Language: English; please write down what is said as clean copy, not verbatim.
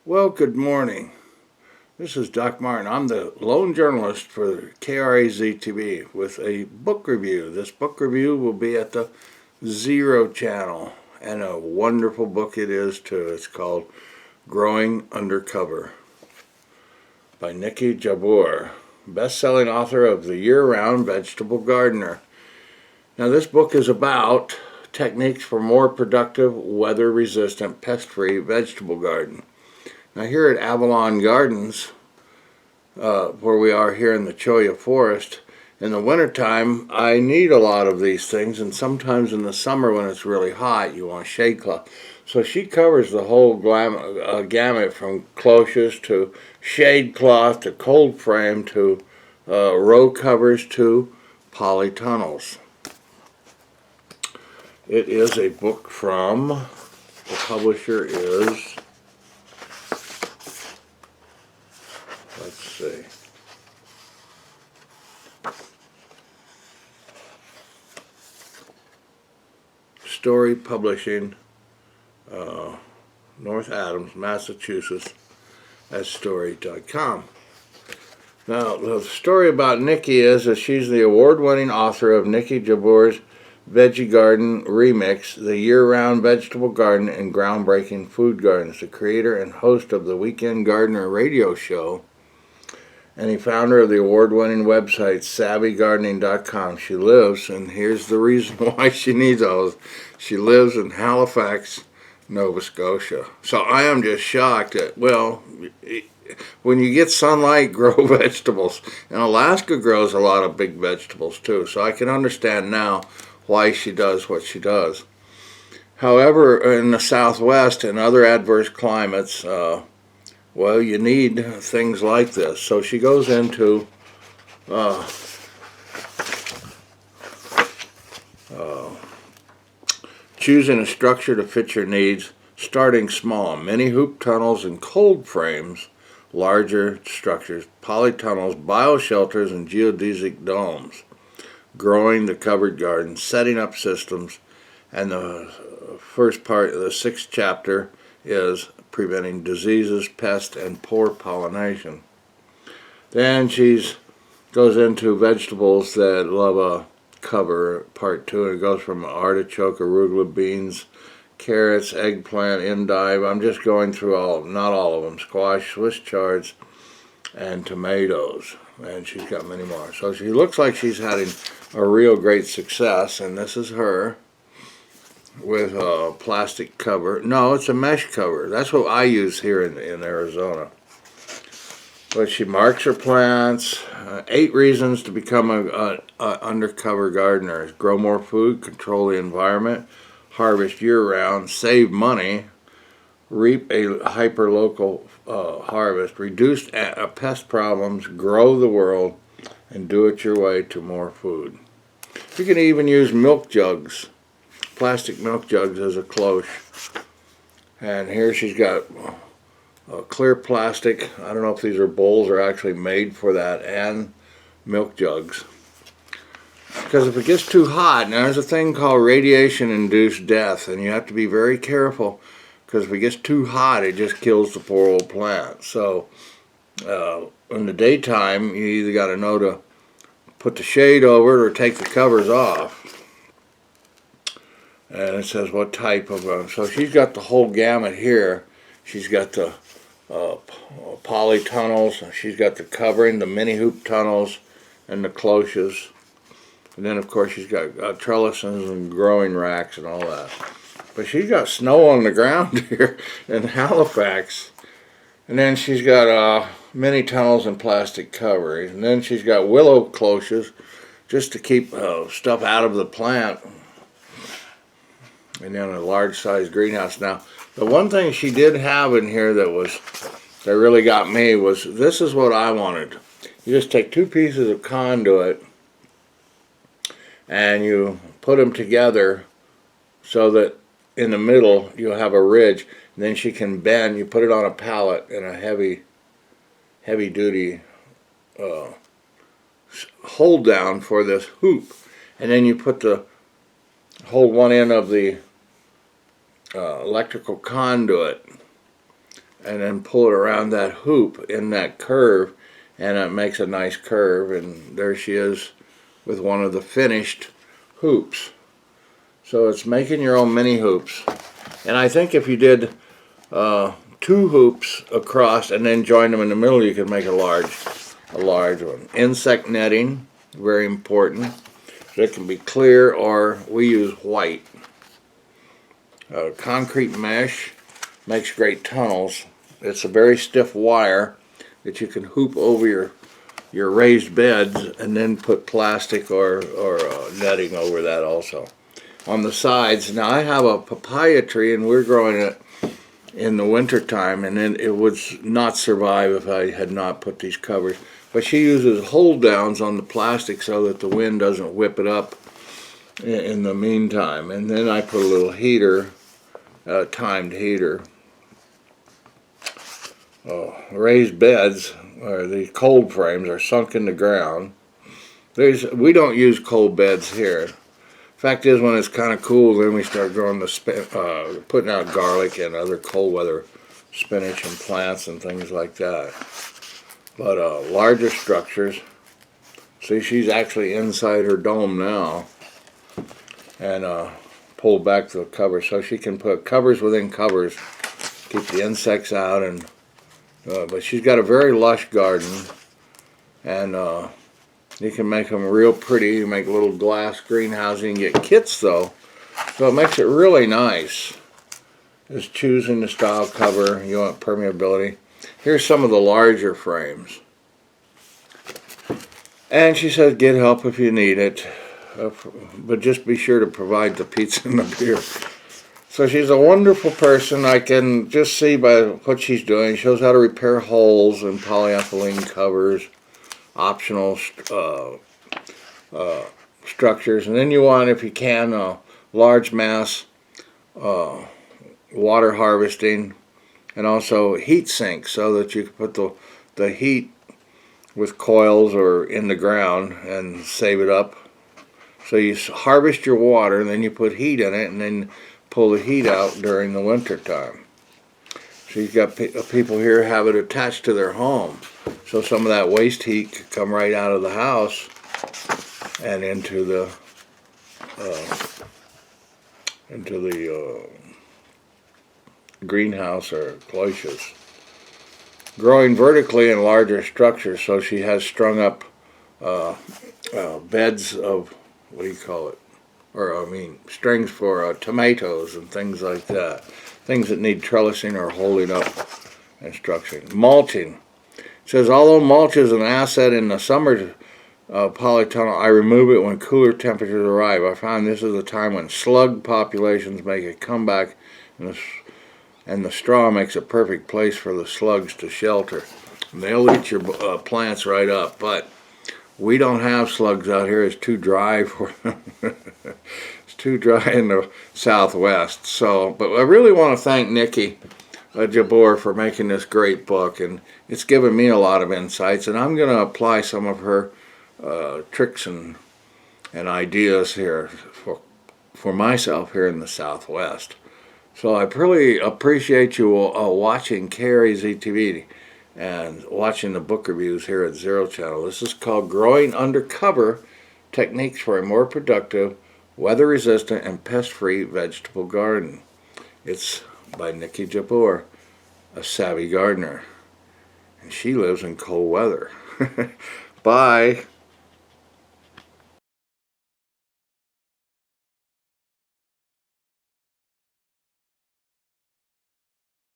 Well, good morning. This is Doc Martin. I'm the lone journalist for KRAZ TV with a book review. This book review will be at the Zero channel, and a wonderful book it is too. It's called Growing Undercover by Nikki Jabbour, best-selling author of The Year-Round Vegetable Gardener. Now, this book is about techniques for more productive, weather-resistant, pest-free vegetable garden. Now, here at Avalon Gardens, where we are here in the Cholla Forest, in the wintertime, I need a lot of these things, and sometimes in the summer when it's really hot, you want shade cloth. So she covers the whole gamut from cloches to shade cloth to cold frame to row covers to polytunnels. It is a book from, the publisher is, let's see, Story Publishing, North Adams, Massachusetts, at story.com. Now, the story about Nikki is that she's the award-winning author of Nikki Jabbour's Veggie Garden Remix, the year-round vegetable garden and groundbreaking food gardens, the creator and host of the Weekend Gardener radio show, and the founder of the award-winning website SavvyGardening.com. She lives, and here's the reason why she needs all this, she lives in Halifax, Nova Scotia. So I am just shocked at, well, when you get sunlight, grow vegetables. And Alaska grows a lot of big vegetables too, so I can understand now why she does what she does. However, in the Southwest and other adverse climates, well, you need things like this. So she goes into choosing a structure to fit your needs, starting small, mini hoop tunnels and cold frames, larger structures, polytunnels, bioshelters, and geodesic domes, growing the covered garden, setting up systems, and the first part, the sixth chapter, is preventing diseases, pests, and poor pollination. Then she goes into vegetables that love a cover, part two, and it goes from artichoke, arugula, beans, carrots, eggplant, endive. I'm just going through not all of them, squash, Swiss chards, and tomatoes. And she's got many more. So she looks like she's having a real great success, and this is her with a plastic cover. No, it's a mesh cover. That's what I use here in Arizona. But she marks her plants. 8 reasons to become a undercover gardener: grow more food, control the environment, harvest year-round, save money, reap a hyper-local harvest, reduce pest problems, grow the world, and do it your way to more food. You can even use milk jugs, plastic milk jugs, as a cloche. And here she's got clear plastic. I don't know if these are bowls or actually made for that, and milk jugs. Because if it gets too hot, now there's a thing called radiation-induced death, and you have to be very careful, because if it gets too hot, it just kills the poor old plant. So in the daytime, you either got to know to put the shade over it or take the covers off. And it says what type of, so she's got the whole gamut here. She's got the polytunnels, she's got the covering, the mini hoop tunnels, and the cloches. And then, of course, she's got trellises and growing racks and all that. But she's got snow on the ground here in Halifax. And then she's got mini tunnels and plastic covering. And then she's got willow cloches just to keep stuff out of the plant. And then a large-sized greenhouse. Now, the one thing she did have in here that really got me was, this is what I wanted. You just take 2 pieces of conduit and you put them together so that in the middle you'll have a ridge, and then she can bend. You put it on a pallet in a heavy duty hold down for this hoop, and then you hold one end of the electrical conduit and then pull it around that hoop in that curve, and it makes a nice curve, and there she is with one of the finished hoops. So it's making your own mini hoops. And I think if you did 2 hoops across and then join them in the middle, you could make a large one. Insect netting, very important. So it can be clear, or we use white. Concrete mesh makes great tunnels. It's a very stiff wire that you can hoop over your raised beds and then put plastic or netting over that also. On the sides, now I have a papaya tree and we're growing it in the winter time, and then it would not survive if I had not put these covers. But she uses hold downs on the plastic so that the wind doesn't whip it up in the meantime. And then I put a little heater, timed heater. Raised beds, or the cold frames, are sunk in the ground. We don't use cold beds here. Fact is, when it's kind of cool, then we start growing putting out garlic and other cold weather spinach and plants and things like that. But larger structures, see, she's actually inside her dome now, and pull back the cover so she can put covers within covers, keep the insects out. And but she's got a very lush garden, and you can make them real pretty. You make little glass greenhouses. You can get kits though, so it makes it really nice. Just choosing the style cover. You want permeability. Here's some of the larger frames. And she says, get help if you need it, but just be sure to provide the pizza and the beer. So she's a wonderful person. I can just see by what she's doing. She shows how to repair holes in polyethylene covers, optional structures. And then you want, if you can, a large mass water harvesting, and also heat sinks so that you can put the heat with coils or in the ground and save it up. So you harvest your water, and then you put heat in it, and then pull the heat out during the winter time. So you've got people here have it attached to their home, so some of that waste heat could come right out of the house and into the greenhouse or cloches. Growing vertically in larger structures, so she has strung up beds of, what do you call it? Strings for tomatoes and things like that. Things that need trellising or holding up and structuring. Mulching. It says, although mulch is an asset in the summer polytunnel, I remove it when cooler temperatures arrive. I find this is a time when slug populations make a comeback, and the straw makes a perfect place for the slugs to shelter. And they'll eat your plants right up, but we don't have slugs out here. It's too dry for them. It's too dry in the Southwest. So, but I really want to thank Nikki Jabbour for making this great book, and it's given me a lot of insights, and I'm going to apply some of her tricks and ideas here for myself here in the Southwest. So I really appreciate you watching Carrie's ETV and watching the book reviews here at Zero Channel. This is called Growing Undercover, Techniques for a More Productive, Weather-Resistant, and Pest-Free Vegetable Garden. It's by Nikki Jabbour, a savvy gardener. And she lives in cold weather. Bye.